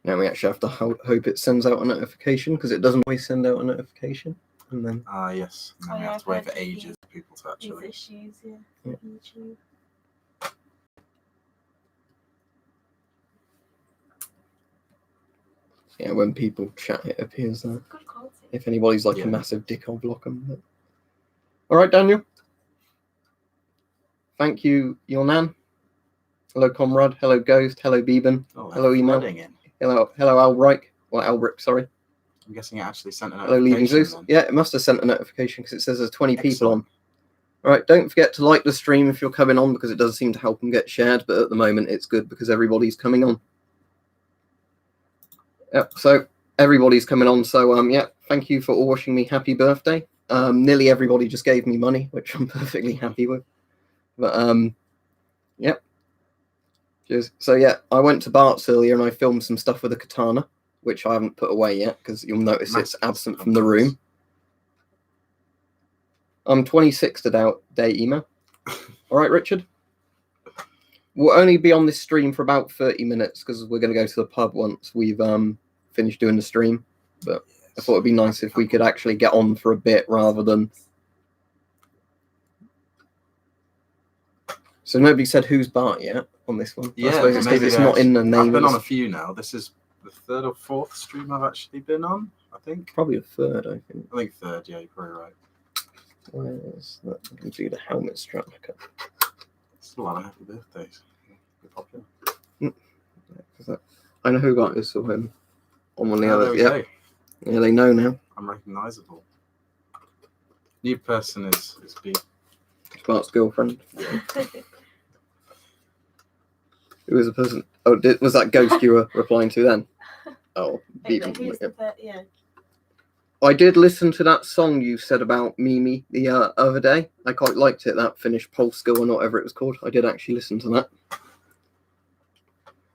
Now we actually have to hope it sends out a notification, because it doesn't always send out a notification. And then yes. And then we have to wait for ages for people to actually. These issues, yeah. YouTube. Yeah, when people chat, it appears there. Good quality. If anybody's like a massive dick, I'll block them. But... All right, Daniel. Thank you, your nan. Hello, comrade. Hello, Ghost. Hello, Beeben. Oh, hello, email. Hello, Albright. Or Albrick, sorry. I'm guessing it actually sent a notification. Hello, Leaving Zeus. Then. Yeah, it must have sent a notification because it says there's 20 people on. All right, don't forget to like the stream if you're coming on, because it does seem to help them get shared. But at the moment, it's good because everybody's coming on. Yep, so everybody's coming on. So, yeah, thank you for all wishing me happy birthday. Nearly everybody just gave me money, which I'm perfectly happy with. But, yep. So, yeah, I went to Bart's earlier and I filmed some stuff with a katana, which I haven't put away yet because you'll notice it's absent from the room. I'm 26 today, email. All right, Richard? We'll only be on this stream for about 30 minutes because we're going to go to the pub once we've finished doing the stream. But I thought it'd be nice if we could actually get on for a bit rather than... So nobody said who's Bart yet on this one. Yeah, I suppose it's because it's not in the name. I've been on a few now. This is the third or fourth stream I've actually been on, I think. Probably a third, I think. I think third, yeah, you're probably right. Where's that? I can do the helmet strap back up. It's a lot of happy birthdays. Be popular. I know who that is, so him. On one of the others. Yeah. Yeah, they know now. I'm recognisable. New person is B. Bart's girlfriend. Who was the person? Oh, was that Ghost you were replying to then? Oh, yeah. I did listen to that song you said about Mimi the other day. I quite liked it, that Finnish Polska or whatever it was called. I did actually listen to that.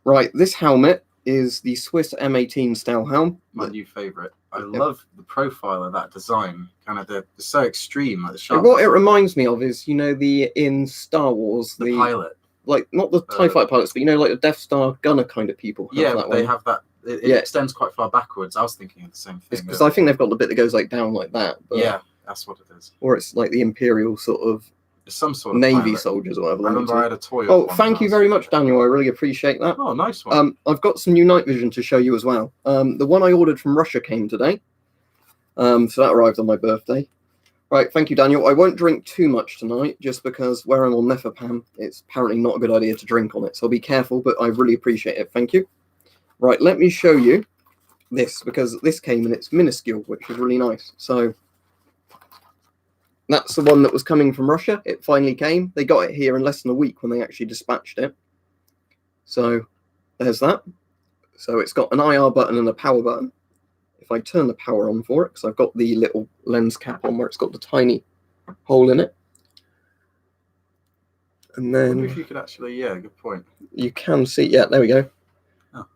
Right, this helmet is the Swiss M18 style helm. My new favourite. I love the profile of that design. Kind of it's so extreme, like the sharp. What it reminds me of is, in Star Wars, the pilot. Like, not the TIE Fighter pilots, but like the Death Star gunner kind of people. Have that. It extends quite far backwards. I was thinking of the same thing. Because I think they've got the bit that goes like down like that. But, yeah, that's what it is. Or it's like the Imperial sort of some sort of Navy pilot. Soldiers or whatever. I remember I had a toy. Oh, thank you very much, Daniel. I really appreciate that. Oh, nice one. I've got some new night vision to show you as well. The one I ordered from Russia came today. So that arrived on my birthday. Right, thank you, Daniel. I won't drink too much tonight, just because where I'm on Methapam, it's apparently not a good idea to drink on it. So I'll be careful, but I really appreciate it. Thank you. Right, let me show you this, because this came and it's minuscule, which is really nice. So that's the one that was coming from Russia. It finally came. They got it here in less than a week when they actually dispatched it. So there's that. So it's got an IR button and a power button. If I turn the power on for it, because I've got the little lens cap on where it's got the tiny hole in it. And then... I wonder if you could actually, good point. You can see, there we go. Oh.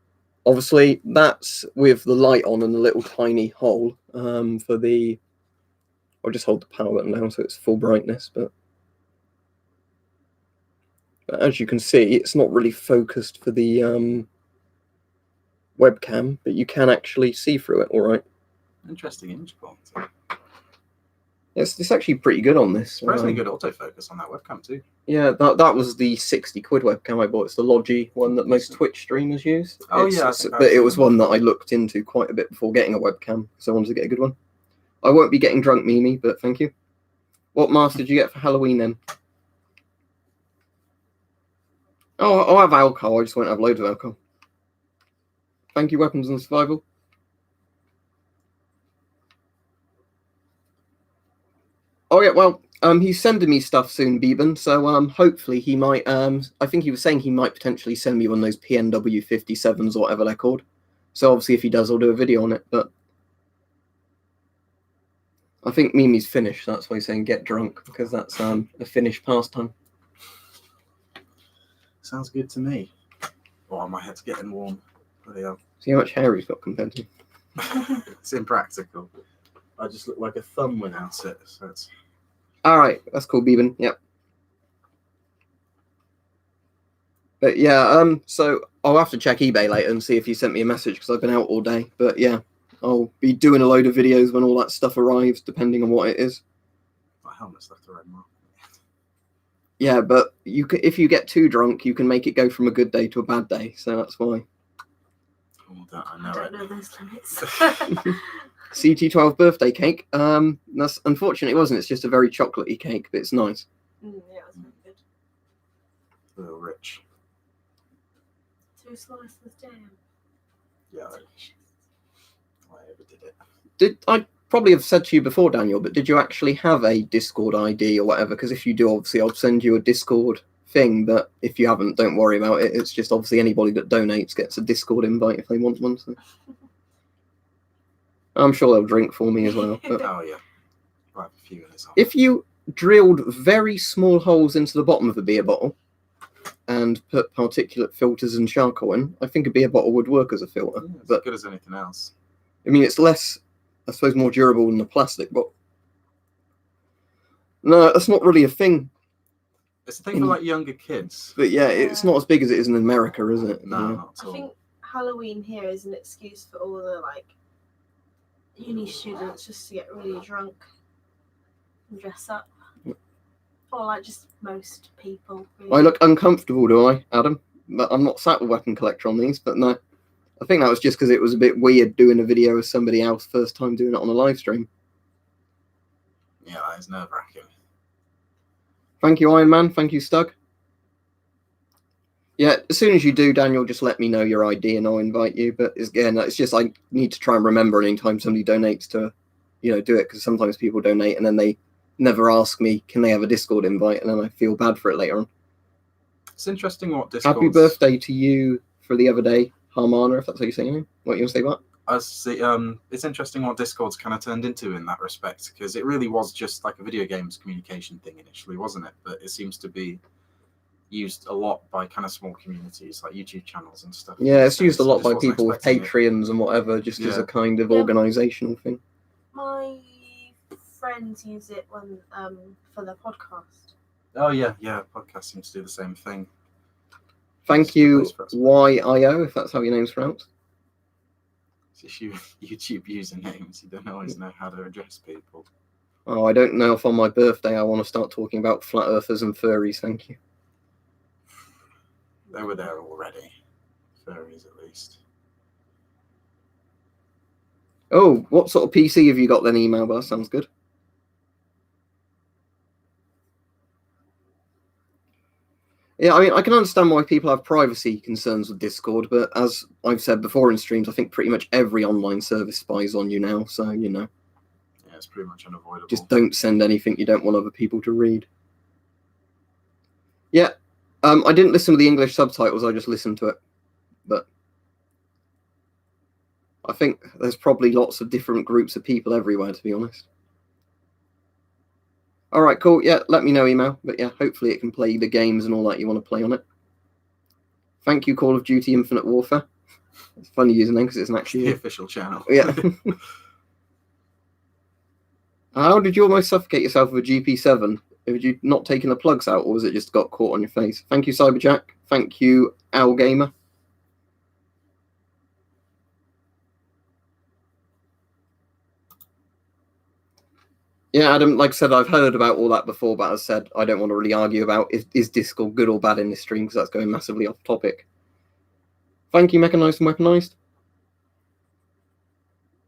Obviously, that's with the light on and the little tiny hole for the... I'll just hold the power button down so it's full brightness, but as you can see, it's not really focused for the webcam, but you can actually see through it all right. Interesting image quality. It's actually pretty good on this. Surprisingly good autofocus on that webcam too. Yeah, that was the 60 quid webcam I bought. It's the Logi one that most Twitch streamers use. Oh, but it was one that I looked into quite a bit before getting a webcam, so I wanted to get a good one. I won't be getting drunk, Mimi, but thank you. What mask did you get for Halloween then? Oh, I'll have alcohol. I just won't have loads of alcohol. Thank you, Weapons and Survival. Oh, yeah, well, he's sending me stuff soon, Beeben, so hopefully he might, I think he was saying he might potentially send me one of those PNW 57s or whatever they're called. So obviously if he does, I'll do a video on it, but I think Mimi's Finnish, that's why he's saying get drunk, because that's a Finnish pastime. Sounds good to me. Oh, my head's getting warm. See how much hair he's got compared to? It's impractical. I just look like a thumb without it. So it's... All right, that's cool, Beeben. Yep. But yeah, so I'll have to check eBay later and see if you sent me a message because I've been out all day. But yeah, I'll be doing a load of videos when all that stuff arrives, depending on what it is. My helmet's left the red mark. Yeah, but if you get too drunk, you can make it go from a good day to a bad day. So that's why. Oh, I I know don't it. know those limits. CT12 birthday cake. That's unfortunate. It wasn't. It's just a very chocolatey cake, but it's nice. Yeah, it was really good. A little rich. 2 slices of jam. Yeah, Delicious. I overdid it. Did I probably have said to you before, Daniel? But did you actually have a Discord ID or whatever? Because if you do, obviously, I'll send you a Discord thing. But if you haven't, don't worry about it. It's just obviously anybody that donates gets a Discord invite if they want one. So. I'm sure they'll drink for me as well. But Oh yeah, I'll have a few in this. if you drilled very small holes into the bottom of a beer bottle and put particulate filters and charcoal in, I think a beer bottle would work as a filter. Yeah, it's but as good as anything else. I mean, it's less, I suppose, more durable than the plastic bottle. No, that's not really a thing. It's a thing for like younger kids. But yeah, it's not as big as it is in America, is it? No, Yeah. not at I all. think Halloween here is an excuse for all the like uni students just to get really drunk and dress up. Or like just most people. Really. I look uncomfortable, do I, Adam? But I'm not sat with Weapon Collector on these, but no. I think that was just because it was a bit weird doing a video with somebody else first time doing it on a live stream. Yeah, it's nerve-wracking. Thank you, Iron Man. Thank you, Stug. Yeah, as soon as you do, Daniel, just let me know your ID and I'll invite you. But again, it's just I need to try and remember anytime somebody donates to, do it, because sometimes people donate and then they never ask me, can they have a Discord invite? And then I feel bad for it later on. It's interesting what Discord. Happy birthday to you for the other day, Harmana, if that's how you say your name. What you want to say about? It's interesting what Discord's kind of turned into in that respect, because it really was just like a video games communication thing initially, wasn't it? But it seems to be used a lot by kind of small communities like YouTube channels and stuff. Yeah, it's used a lot by Just wasn't people with expecting it. Patreons and whatever, just as Yeah. a kind of Yeah. organisational thing. My friends use it when for their podcast. Oh yeah, podcast seems to do the same thing. Thank Just a you, place for us. YIO, if that's how your name's pronounced. It's just YouTube usernames. You don't always know how to address people. Oh, I don't know if on my birthday I want to start talking about flat earthers and furries, thank you. They were there already. Furries, at least. Oh, what sort of PC have you got then, email bar? Sounds good. Yeah, I mean, I can understand why people have privacy concerns with Discord, but as I've said before in streams, I think pretty much every online service spies on you now, so, Yeah, it's pretty much unavoidable. just don't send anything you don't want other people to read. Yeah, I didn't listen to the English subtitles, I just listened to it, but I think there's probably lots of different groups of people everywhere, to be honest. All right, cool. Yeah, let me know, email. But yeah, hopefully it can play the games and all that you want to play on it. Thank you, Call of Duty Infinite Warfare. It's a funny username because it's an the actually... official channel. Yeah. How did you almost suffocate yourself with a GP7? Have you not taken the plugs out, or was it just got caught on your face? Thank you, Cyberjack. Thank you, Owl Gamer. Yeah, Adam, like I said, I've heard about all that before, but as I said, I don't want to really argue about is Discord good or bad in this stream, because that's going massively off topic. Thank you, Mechanized and Weaponized.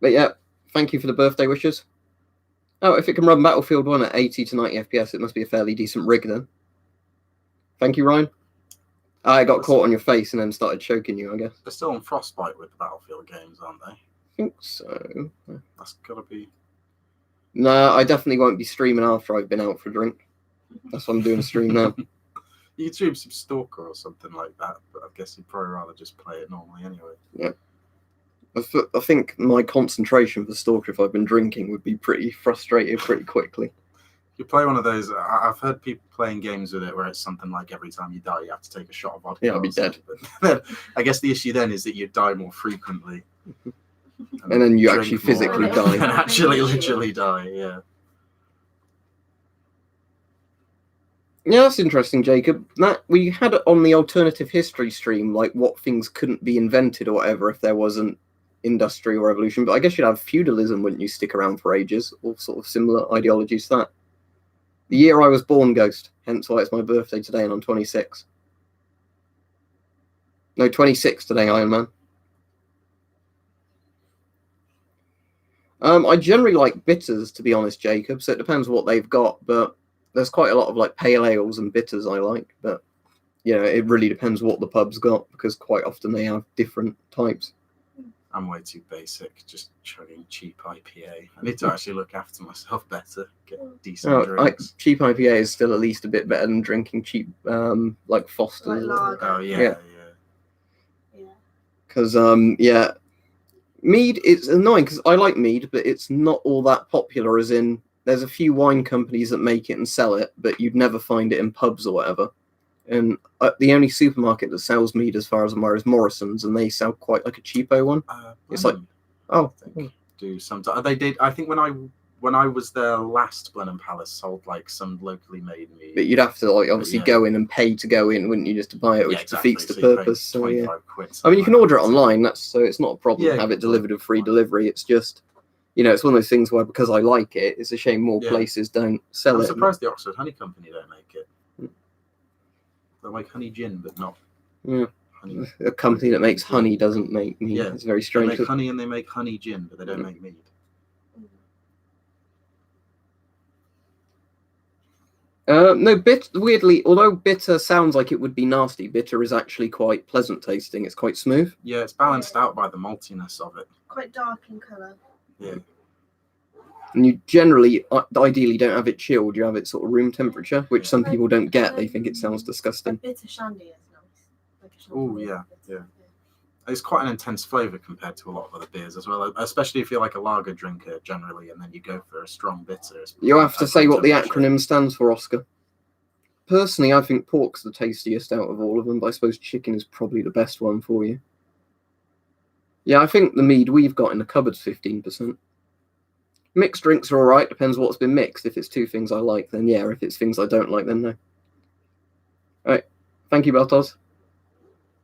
But yeah, thank you for the birthday wishes. Oh, if it can run Battlefield 1 at 80 to 90 FPS, it must be a fairly decent rig then. Thank you, Ryan. I got caught on your face and then started choking you, I guess. They're still on Frostbite with the Battlefield games, aren't they? I think so. That's gotta be. No, I definitely won't be streaming after I've been out for a drink. That's why I'm doing a stream now. You could stream some Stalker or something like that, but I guess you'd probably rather just play it normally anyway. Yeah. I think my concentration for Stalker, if I've been drinking, would be pretty frustrated pretty quickly. You play one of those. I've heard people playing games with it where it's something like every time you die, you have to take a shot of vodka. Yeah, I'll be dead. But I guess the issue then is that you die more frequently. And then you drink actually more physically and die. actually literally die, yeah. Yeah, that's interesting, Jacob. That we had it on the alternative history stream, like what things couldn't be invented or whatever if there wasn't industrial revolution. But I guess you'd have feudalism, wouldn't you? Stick around for ages, or sort of similar ideologies to that. The year I was born, Ghost. Hence why it's my birthday today, and I'm 26. No, 26 today, Iron Man. I generally like bitters, to be honest, Jacob. So it depends what they've got, but there's quite a lot of like pale ales and bitters I like. But it really depends what the pub's got because quite often they have different types. I'm way too basic, just chugging cheap IPA. I need to actually look after myself better, get decent drinks. Cheap IPA is still at least a bit better than drinking cheap, like Foster's. Like lager. Oh yeah. Because mead is annoying because I like mead, but it's not all that popular. As in, there's a few wine companies that make it and sell it, but you'd never find it in pubs or whatever. And the only supermarket that sells mead, as far as I'm aware, is Morrison's, and they sell quite like a cheapo one. It's like, I think do sometimes they did. I think when I was there last, Blenheim Palace sold like some locally made mead. But you'd have to like obviously go in and pay to go in, wouldn't you, just to buy it, which defeats the purpose. So yeah, I mean, you can order it online. So it's not a problem to have it delivered with free delivery. It's just, it's one of those things where because I like it, it's a shame more places don't sell it. I'm surprised the Oxford Honey Company don't make it. They make honey gin, but not. Yeah. Honey. A company that makes honey doesn't make mead. Yeah. It's very strange. They make honey and they make honey gin, but they don't make mead. No, weirdly, although bitter sounds like it would be nasty, bitter is actually quite pleasant tasting. It's quite smooth. Yeah, it's balanced out by the maltiness of it. Quite dark in colour. Yeah. And you generally, ideally, don't have it chilled. You have it sort of room temperature, which some people don't get. They think it sounds disgusting. A bitter shandy is nice. Oh, yeah. It's quite an intense flavour compared to a lot of other beers as well, especially if you're like a lager drinker generally, and then you go for a strong bitter. You have to say what the acronym stands for, Oscar. Personally, I think pork's the tastiest out of all of them, but I suppose chicken is probably the best one for you. Yeah, I think the mead we've got in the cupboard's 15%. Mixed drinks are all right. Depends what's been mixed. If it's two things I like, then yeah. If it's things I don't like, then no. All right. Thank you, Bartos.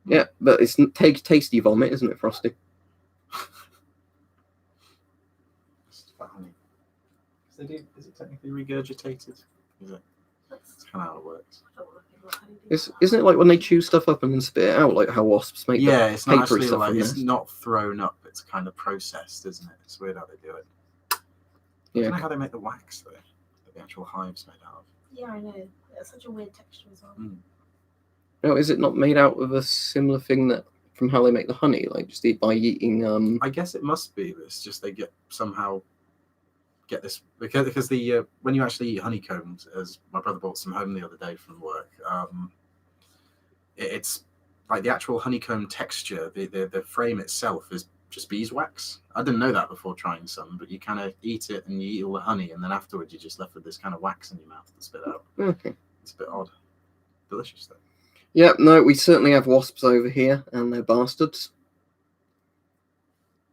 Yeah, but it's tasty vomit, isn't it, Frosty? Is it technically regurgitated? Is it? That's kind of how it works. Isn't it like when they chew stuff up and then spit it out, like how wasps make? Yeah, it's not actually like it's not thrown up. It's kind of processed, isn't it? It's weird how they do it. I don't know how they make the wax though. That the actual hive's made out of. Yeah, I know. It's such a weird texture as well. No, is it not made out of a similar thing that from how they make the honey, like just by eating? I guess it must be. But it's just they somehow get this because the when you actually eat honeycombs, as my brother brought some home the other day from work, it's like the actual honeycomb texture. The frame itself is just beeswax. I didn't know that before trying some, but you kind of eat it and you eat all the honey, and then afterwards you're just left with this kind of wax in your mouth to spit out. Okay, it's a bit odd. Delicious though. Yeah, no, we certainly have wasps over here, and they're bastards.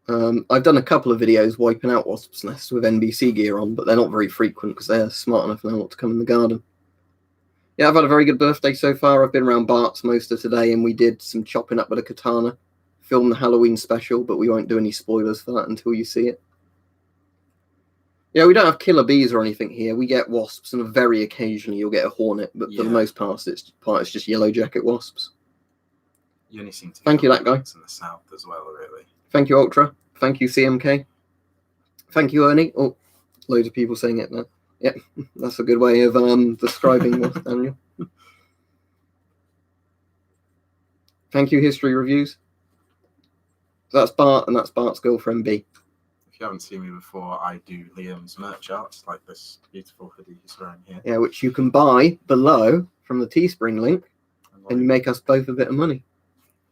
I've done a couple of videos wiping out wasps' nests with NBC gear on, but they're not very frequent because they're smart enough now not to come in the garden. Yeah, I've had a very good birthday so far. I've been around Bart's most of today, and we did some chopping up with a katana. Filmed the Halloween special, but we won't do any spoilers for that until you see it. Yeah, we don't have killer bees or anything here. We get wasps, and very occasionally you'll get a hornet, but for the most part, it's just yellow jacket wasps. You only seem to Thank you, that guy. In the south as well, really. Thank you, Ultra. Thank you, CMK. Thank you, Ernie. Oh, loads of people saying it now. Yeah, that's a good way of describing wasp, Daniel. Thank you, History Reviews. So that's Bart, and that's Bart's girlfriend, B. If you haven't seen me before, I do Liam's merch art, like this beautiful hoodie he's wearing here. Yeah, which you can buy below from the Teespring link, and you make us both a bit of money.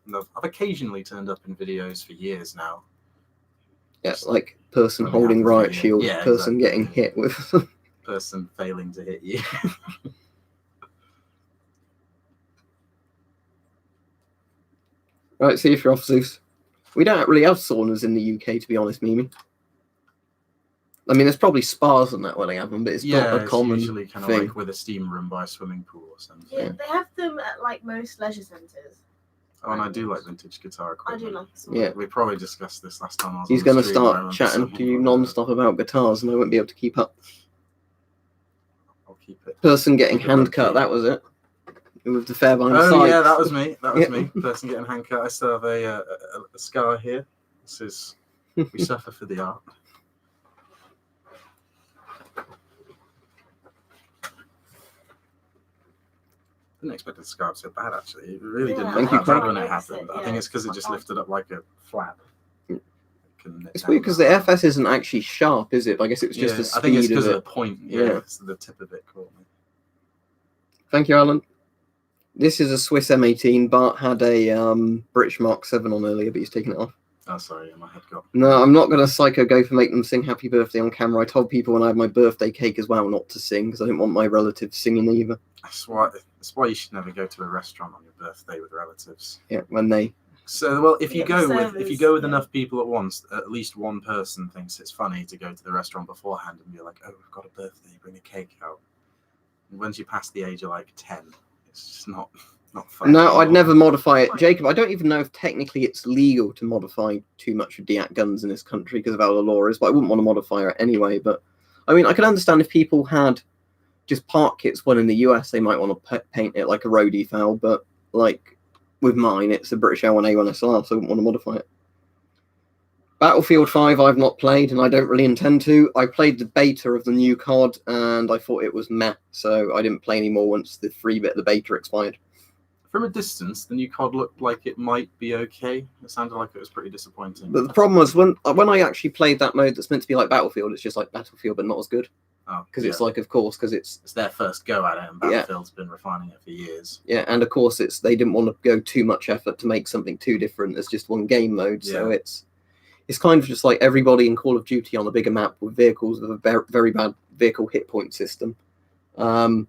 And I've occasionally turned up in videos for years now. Yeah, like person holding riot shield, person getting hit with... person failing to hit you. Right, see if you're off, Zeus. We don't really have saunas in the UK, to be honest, Mimi. I mean, there's probably spas and that where they have them, but it's not a it's common usually kind of thing. like with a steam room by a swimming pool or something. Yeah, they have them at like most leisure centres. Oh, and I do like vintage guitar I equipment. do like this one. Yeah. We probably discussed this last time I was He's on going the to stream, I start remember chatting saying to you about non-stop about guitars, and I won't be able to keep up. I'll keep it. Person getting Keep it hand low cut, key. that was it. With the Fairbairn Oh side. yeah, that was me. That was Yeah. me. Person getting hand cut. I still have a scar here. This is we suffer for the art. Didn't expect it to scar so bad actually. It really didn't Thank look you, that bad Craig. when it Noticed happened. it, I think yeah. it's because it just lifted up like a flap. It's weird because the FS isn't actually sharp, is it? I guess it was just the speed I think it's because of of it. the point. Yeah. Yeah, it's the tip of it caught me. Thank you, Alan. This is a Swiss M18. Bart had a British Mark 7 on earlier, but he's taken it off. Oh, sorry, my head got. No, I'm not going to psycho go for make them sing happy birthday on camera. I told people when I had my birthday cake as well not to sing because I didn't want my relatives singing either. That's why you should never go to a restaurant on your birthday with relatives. Yeah, when they... So, well, if you Yeah, go with yeah. enough people at once, at least one person thinks it's funny to go to the restaurant beforehand and be like, "Oh, we've got a birthday, bring a cake out." And once you pass the age of like 10, it's just not fun. No, I'd anymore. never modify it. Jacob, I don't even know if technically it's legal to modify too much of DIAC guns in this country because of how the law is, but I wouldn't want to modify it anyway. But, I mean, I can understand if people had just part kits, well, in the US, they might want to paint it like a roadie foul, but, like, with mine, it's a British L1A1 SLR, so I wouldn't want to modify it. Battlefield 5 I've not played, and I don't really intend to. I played the beta of the new COD, and I thought it was meh, so I didn't play anymore once the free bit of the beta expired. From a distance, the new COD looked like it might be okay. It sounded like it was pretty disappointing. But the problem was, when I actually played that mode that's meant to be like Battlefield, it's just like Battlefield, but not as good. Because it's like, of course, because it's their first go at it, and Battlefield's been refining it for years. Yeah, and of course they didn't want to go too much effort to make something too different as just one game mode. Yeah. So it's kind of just like everybody in Call of Duty on a bigger map with vehicles with a very bad vehicle hit point system. And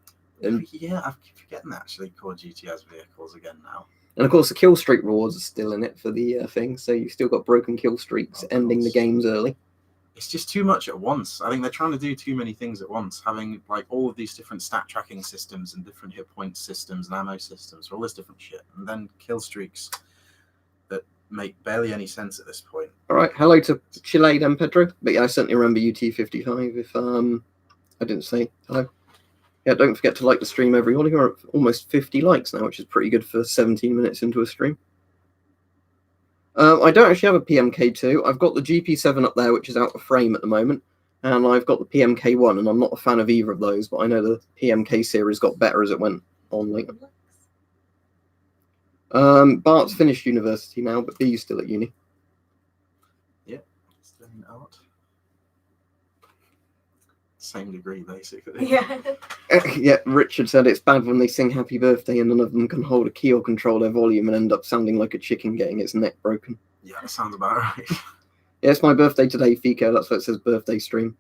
yeah, I keep forgetting that actually Call of Duty has vehicles again now. And of course, the kill streak rewards are still in it for the thing, so you've still got broken kill streaks, ending the games early. It's just too much at once. I think they're trying to do too many things at once, having like all of these different stat tracking systems and different hit point systems and ammo systems for all this different shit, and then kill streaks that make barely any sense at this point. All right, hello to Chile then, Pedro. But yeah, I certainly remember UT55 if I didn't say hello. Yeah, don't forget to like the stream, everybody. We're at almost 50 likes now, which is pretty good for 17 minutes into a stream. I don't actually have a PMK2. I've got the GP7 up there, which is out of frame at the moment, and I've got the PMK1, and I'm not a fan of either of those, but I know the PMK series got better as it went on later. Bart's finished university now, but B's still at uni. Yeah, still in art. Same degree, basically. Yeah. Yeah, Richard said it's bad when they sing happy birthday and none of them can hold a key or control their volume and end up sounding like a chicken getting its neck broken. Yeah, that sounds about right. Yeah, it's my birthday today, Fico. That's what it says, birthday stream.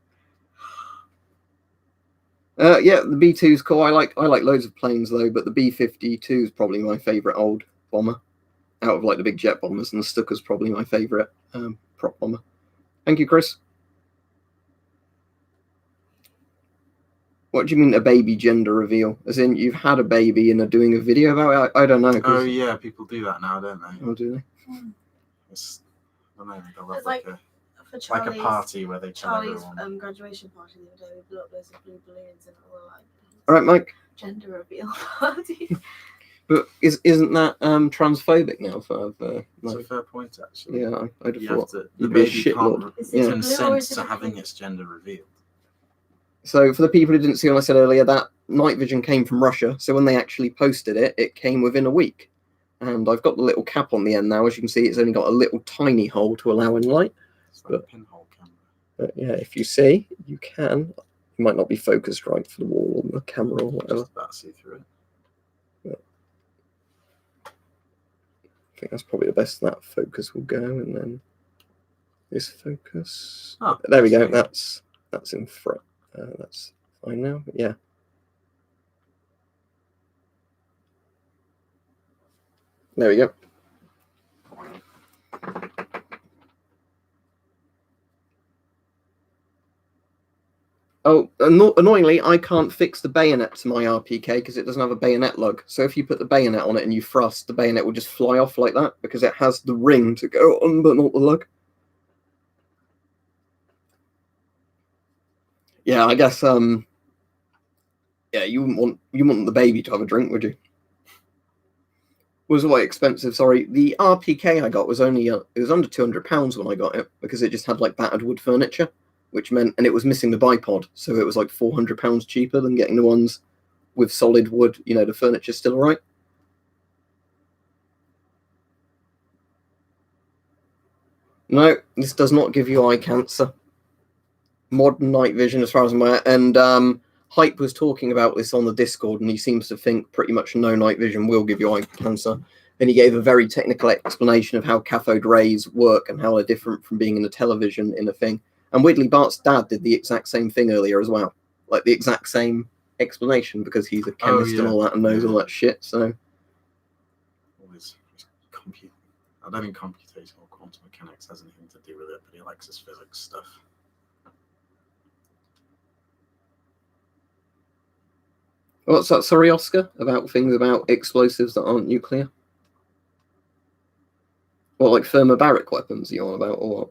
Yeah, the B2's cool. I like loads of planes though, but the B-52 is probably my favourite old bomber. Out of like the big jet bombers, and the Stuka's probably my favourite prop bomber. Thank you, Chris. What do you mean a baby gender reveal? As in you've had a baby and are doing a video about it? I don't know. Oh yeah, people do that now, don't they? Oh, do they? It's, I don't know. They'll have It's like for a party where they tell Charlie's everyone. graduation party the other day. We blew up loads of blue balloons and all like. All right, Mike. Gender reveal party. But isn't that transphobic now? For That's a fair point, actually. yeah, I'd have You thought. have to, the You'd be a baby shitlord. can't Is it blue or consent is it to a having pink? its gender revealed. So for the people who didn't see what I said earlier, that night vision came from Russia. So when they actually posted it, it came within a week. And I've got the little cap on the end now. As you can see, it's only got a little tiny hole to allow in light. It's like a pinhole camera. But yeah, if you see, you can. It might not be focused right for the wall or the camera or whatever. Just about see through it. I think that's probably the best that focus will go, and then this focus. Oh, There we go. see. That's in front. That's fine now. But yeah. There we go. Oh, annoyingly, I can't fix the bayonet to my RPK because it doesn't have a bayonet lug. So if you put the bayonet on it and you thrust, the bayonet will just fly off like that because it has the ring to go on, but not the lug. Yeah, I guess. Yeah, you wouldn't want the baby to have a drink, would you? Was quite expensive. Sorry, the RPK I got was only it was under £200 when I got it because it just had like battered wood furniture, which meant and it was missing the bipod, so it was like £400 cheaper than getting the ones with solid wood. You know, the furniture's still alright. No, this does not give you eye cancer. Modern night vision, as far as I'm aware, and Hype was talking about this on the Discord, and he seems to think pretty much no night vision will give you eye cancer. And he gave a very technical explanation of how cathode rays work and how they're different from being in a television in a thing. And weirdly, Bart's dad did the exact same thing earlier as well, like the exact same explanation because he's a chemist and all that and knows all that shit. So, always compute. I don't think computational quantum mechanics has anything to do with it, but he likes his physics stuff. What's that? Sorry, Oscar, about things about explosives that aren't nuclear. What, like thermobaric weapons you're on about, or what?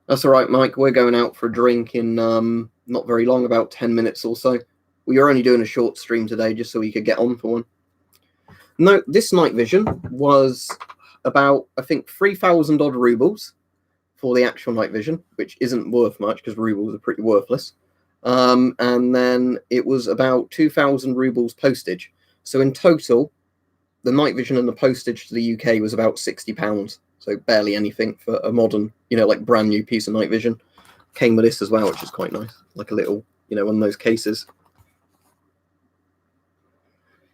That's all right, Mike. We're going out for a drink in not very long, about 10 minutes or so. We were only doing a short stream today just so we could get on for one. No, this night vision was about, I think, 3,000 odd rubles for the actual night vision, which isn't worth much because rubles are pretty worthless. And then it was about 2,000 rubles postage. So in total, the night vision and the postage to the UK was about £60. So barely anything for a modern, like brand new piece of night vision. Came with this as well, which is quite nice. Like a little, one of those cases.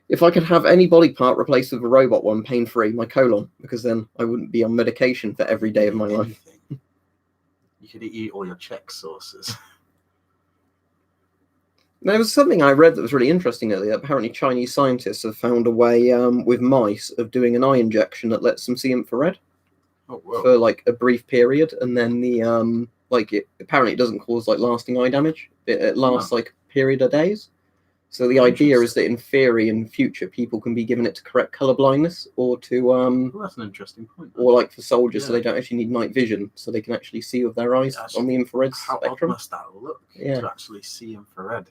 If I could have any body part replaced with a robot one, pain-free, my colon, because then I wouldn't be on medication for every day of my life. You could eat all your Czech sauces. There was something I read that was really interesting earlier. Apparently, Chinese scientists have found a way with mice of doing an eye injection that lets them see infrared for like a brief period, and then the apparently it doesn't cause like lasting eye damage. It lasts like a period of days. So the idea is that in theory, in future, people can be given it to correct color blindness, or to well, that's an interesting point. Or like for soldiers, so they don't actually need night vision, so they can actually see with their eyes on the infrared spectrum. How odd must that look to actually see infrared?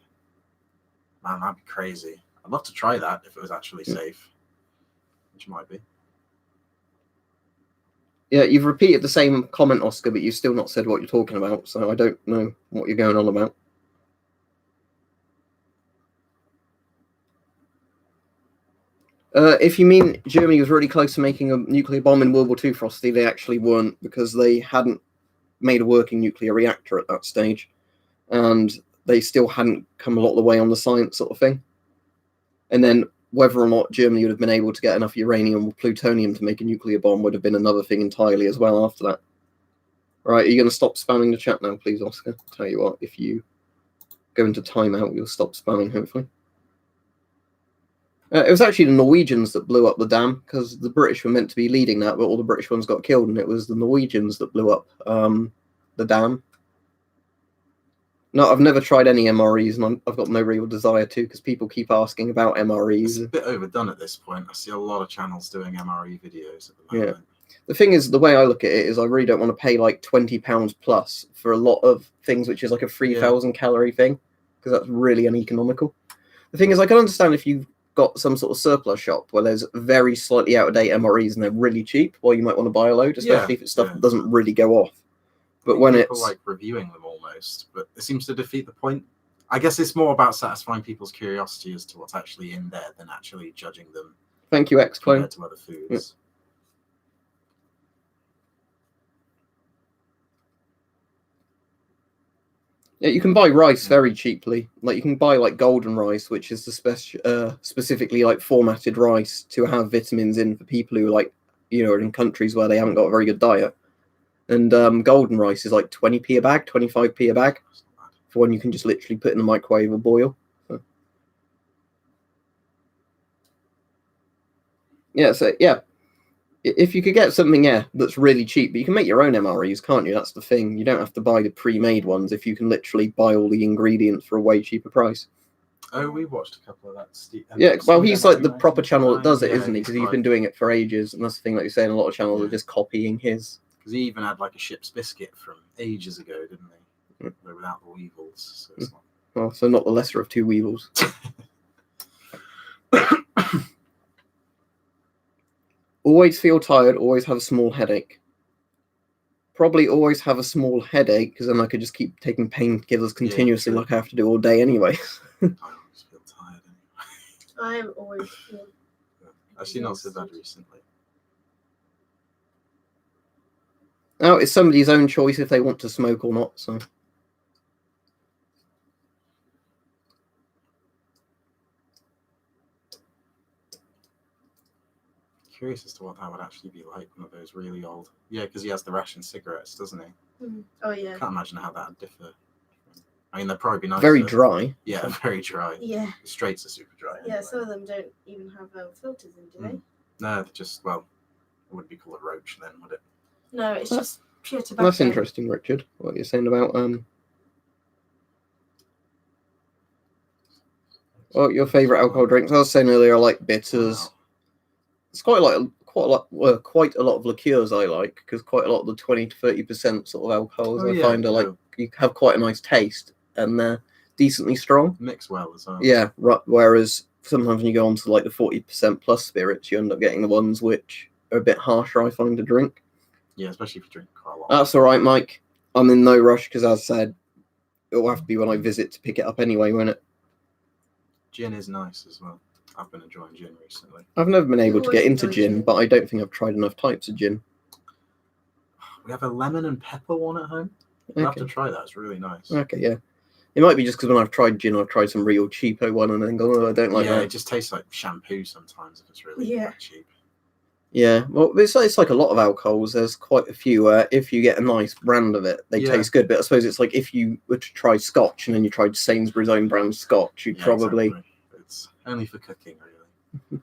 Man, that'd be crazy. I'd love to try that if it was actually safe, which might be. Yeah, you've repeated the same comment, Oscar, but you've still not said what you're talking about, so I don't know what you're going on about. If you mean Germany was really close to making a nuclear bomb in World War II, Frosty, they actually weren't, because they hadn't made a working nuclear reactor at that stage, and they still hadn't come a lot of the way on the science sort of thing. And then whether or not Germany would have been able to get enough uranium or plutonium to make a nuclear bomb would have been another thing entirely as well after that. Right, are you going to stop spamming the chat now, please, Oscar? I'll tell you what, if you go into timeout, you'll stop spamming, hopefully. It was actually the Norwegians that blew up the dam, because the British were meant to be leading that, but all the British ones got killed, and it was the Norwegians that blew up the dam. No, I've never tried any MREs, and I've got no real desire to, because people keep asking about MREs. It's a bit overdone at this point. I see a lot of channels doing MRE videos at the moment. Yeah. The thing is, the way I look at it is I really don't want to pay like £20 plus for a lot of things, which is like a 3,000 calorie thing, because that's really uneconomical. The thing is, I can understand if you've got some sort of surplus shop where there's very slightly out-of-date MREs and they're really cheap, well, you might want to buy a load, especially if it's stuff that doesn't really go off. But when people it's like reviewing them almost, but it seems to defeat the point. I guess it's more about satisfying people's curiosity as to what's actually in there than actually judging them. Thank you, X-Clone. Compared to other foods. Yeah, you can buy rice very cheaply. Like you can buy like golden rice, which is the specifically like formatted rice to have vitamins in for people who like are in countries where they haven't got a very good diet. And golden rice is like 20p a bag, 25p a bag, for one you can just literally put in the microwave or boil. So. Yeah, If you could get something, that's really cheap, but you can make your own MREs, can't you? That's the thing. You don't have to buy the pre-made ones if you can literally buy all the ingredients for a way cheaper price. Oh, we watched a couple of that. Yeah, well, Steve he's like the MRE proper channel that does it, Yeah, isn't he? Because he's quite- been doing it for ages, and that's the thing, like you're saying, a lot of channels Yeah. are just copying his. Because he even had like a ship's biscuit from ages ago, didn't he? Mm. But without the weevils. So it's not... Oh, so not the lesser of two weevils. Always feel tired, always have a small headache. Probably always have a small headache, because then I could just keep taking painkillers continuously true. like I have to do all day anyway. I always feel tired anyway. I am always feel Actually, not so bad recently. Now, it's somebody's own choice if they want to smoke or not, so... Curious as to what that would actually be like, one of those really old. Yeah, because he has the ration cigarettes, doesn't he? Oh yeah. Can't imagine how that would differ. I mean, they'd probably be nice. Very dry. Yeah, very dry. Yeah. The straights are super dry. Yeah, anyway. some of them don't even have filters in, do they? No, they're just, well, it wouldn't be called a roach then, would it? No, it's just pure tobacco. That's interesting, Richard, what you're saying about your favourite alcohol drinks. I was saying earlier I like bitters. Wow. It's quite a lot of liqueurs I like, because quite a lot of the 20 to 30% sort of alcohols I find are like, you have quite a nice taste and they're decently strong. Mix well as well. Yeah, right. Whereas sometimes when you go on to like the 40% plus spirits, you end up getting the ones which are a bit harsher, I find, to drink. Yeah, especially if you drink quite a lot. That's all right, Mike. I'm in no rush because, as I said, it'll have to be when I visit to pick it up anyway, won't it? Gin is nice as well. I've been enjoying gin recently. I've never been able to get into Always gin, enjoy but I don't think I've tried enough types of gin. We have a lemon and pepper one at home. I'll have to Okay. try that. It's really nice. Okay, yeah. It might be just because when I've tried gin, I've tried some real cheapo one and then gone, oh, I don't like yeah, that. it just tastes like shampoo sometimes if it's really Yeah. that cheap. Yeah, well, it's like a lot of alcohols. There's quite a few where if you get a nice brand of it, they Yeah. taste good. But I suppose it's like if you were to try Scotch and then you tried Sainsbury's own brand Scotch, you'd Yeah, probably... exactly. It's only for cooking, really.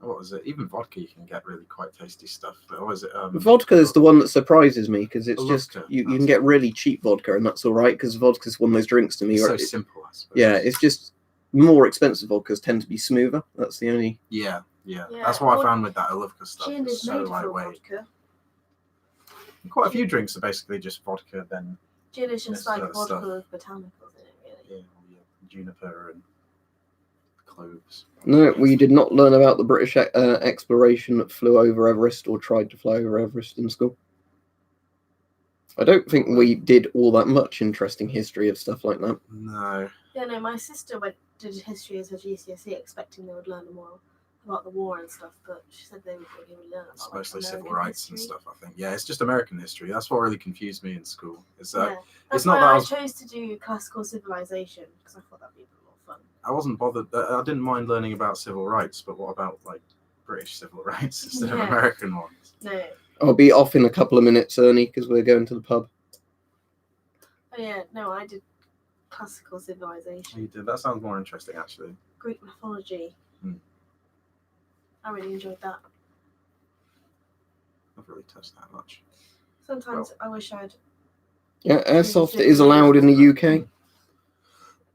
What was it? Even vodka, you can get really quite tasty stuff. But what was it? Vodka is the one that surprises me because it's just vodka, you can that's get it. really cheap vodka and that's all right because vodka's one of those drinks to me. It's Where so simple, I suppose. yeah, it's just more expensive vodkas tend to be smoother. That's the only. Yeah. Yeah, That's what I well, found with that Olivka stuff. Gin It's is so made from lightweight. vodka. Quite a few drinks are basically just vodka, then Gin is just This like sort of vodka stuff. with botanicals in it, really. yeah, juniper and cloves. No, we did not learn about the British exploration that flew over Everest or tried to fly over Everest in school. I don't think we did all that much interesting history of stuff like that. No. Yeah, no, my sister did history as her GCSE, expecting they would learn more about the war and stuff, but she said they would really learn about It's like, mostly civil American rights and history. stuff, I think. Yeah, it's just American history. That's what really confused me in school. Is that Yeah, it's that's not why that I I was- chose to do classical civilization because I thought that'd be a bit more fun. I wasn't bothered. I didn't mind learning about civil rights, but what about like British civil rights instead of Yeah. American ones? No, I'll be off in a couple of minutes, Ernie, because we're going to the pub. oh yeah, no, I did classical Oh, civilization, you did. That sounds more interesting, actually. Greek mythology. Hmm. I really enjoyed that. I've really touched that much. Sometimes I wish I'd. Yeah, airsoft is allowed in the UK.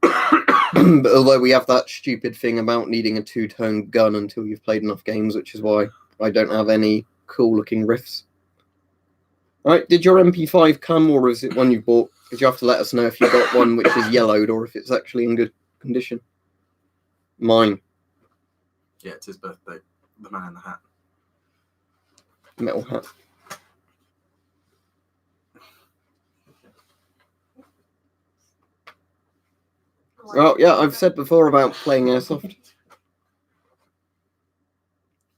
But although we have that stupid thing about needing a two-tone gun until you've played enough games, which is why I don't have any cool-looking riffs. Right, did your MP5 come, or is it one you bought? Because you have to let us know if you got one which is yellowed, or if it's actually in good condition. Mine, Yeah, it's his birthday. The man in the hat. metal hat. Well, yeah, I've said before about playing airsoft.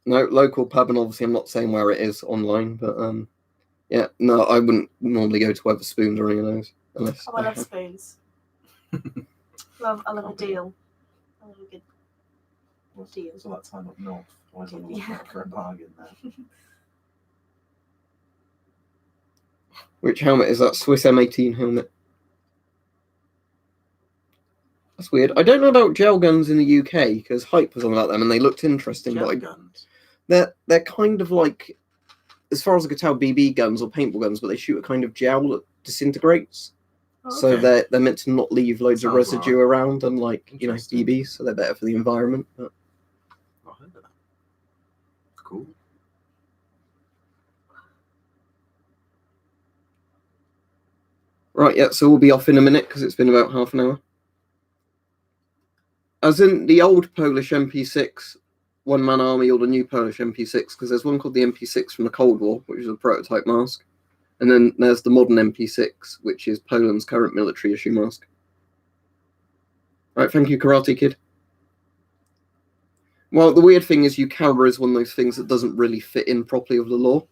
No, local pub, and obviously I'm not saying where it is online, but yeah, no, I wouldn't normally go to Wetherspoons or any of those unless. Oh, I love spoons. I love a deal. I love a good deal. Was all that time up north? Always on the Yeah. lookout for a bargain there. Which helmet is that? Swiss M18 helmet. That's weird. I don't know about gel guns in the UK because Hype was on about them and they looked interesting, Gel but guns. they're kind of like, as far as I could tell, BB guns or paintball guns, but they shoot a kind of gel that disintegrates. So Okay. they're meant to not leave loads of Sounds residue around, unlike Interesting. BBs, so they're better for the environment. But Not heard of that. Cool. right, yeah, so we'll be off in a minute because it's been about half an hour. As in the old Polish MP6 one-man army or the new Polish MP6, because there's one called the MP6 from the Cold War, which is a prototype mask. And then there's the modern MP6, which is Poland's current military issue mask. Right, thank you, Karate Kid. Well, the weird thing is UCARA is one of those things that doesn't really fit in properly with the law.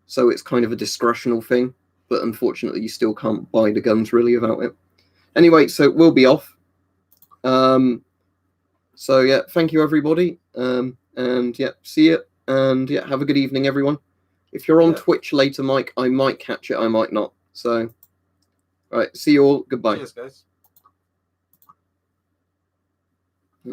So it's kind of a discretional thing, but unfortunately you still can't buy the guns really without it. Anyway, so we'll be off. So yeah, thank you everybody. And yeah, see you. And yeah, have a good evening, everyone. If you're on Twitch later, Mike, I might catch it, I might not. So, all right, see you all. Goodbye. Cheers, guys.